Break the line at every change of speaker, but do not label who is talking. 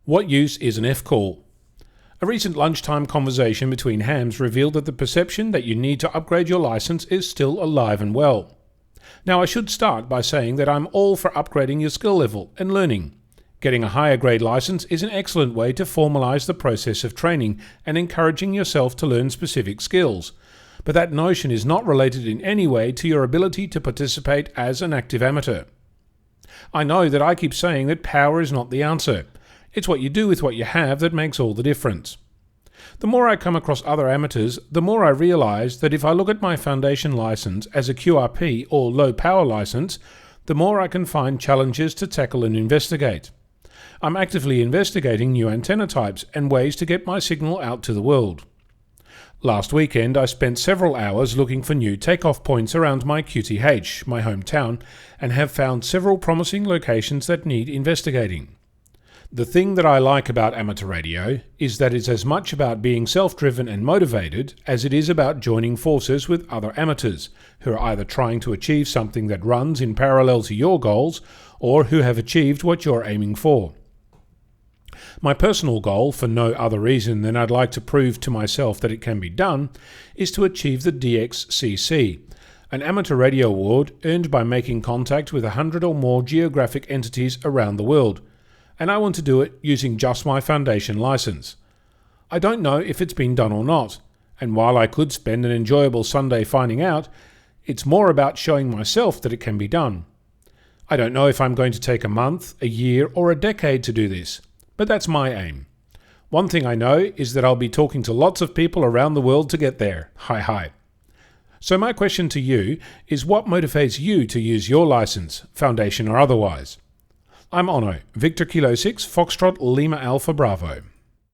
What use is an F-call? A recent lunchtime conversation between hams revealed that the perception that you need to upgrade your license is still alive and well. Now, I should start by saying that I'm all for upgrading your skill level and learning. Getting a higher grade license is an excellent way to formalize the process of training and encouraging yourself to learn specific skills. But that notion is not related in any way to your ability to participate as an active amateur. I know that I keep saying that power is not the answer. It's what you do with what you have that makes all the difference. The more I come across other amateurs, the more I realize that if I look at my foundation license as a QRP or low power license, the more I can find challenges to tackle and investigate. I'm actively investigating new antenna types and ways to get my signal out to the world. Last weekend I spent several hours looking for new takeoff points around my QTH, my hometown, and have found several promising locations that need investigating. The thing that I like about amateur radio is that it's as much about being self-driven and motivated as it is about joining forces with other amateurs who are either trying to achieve something that runs in parallel to your goals or who have achieved what you're aiming for. My personal goal, for no other reason than I'd like to prove to myself that it can be done, is to achieve the DXCC, an amateur radio award earned by making contact with 100 or more geographic entities around the world. And I want to do it using just my foundation license. I don't know if it's been done or not, and while I could spend an enjoyable Sunday finding out, it's more about showing myself that it can be done. I don't know if I'm going to take a month, a year, or a decade to do this, but that's my aim. One thing I know is that I'll be talking to lots of people around the world to get there. Hi. So my question to you is, what motivates you to use your license, foundation or otherwise? I'm Onno, Victor Kilo 6, Foxtrot Lima Alpha Bravo.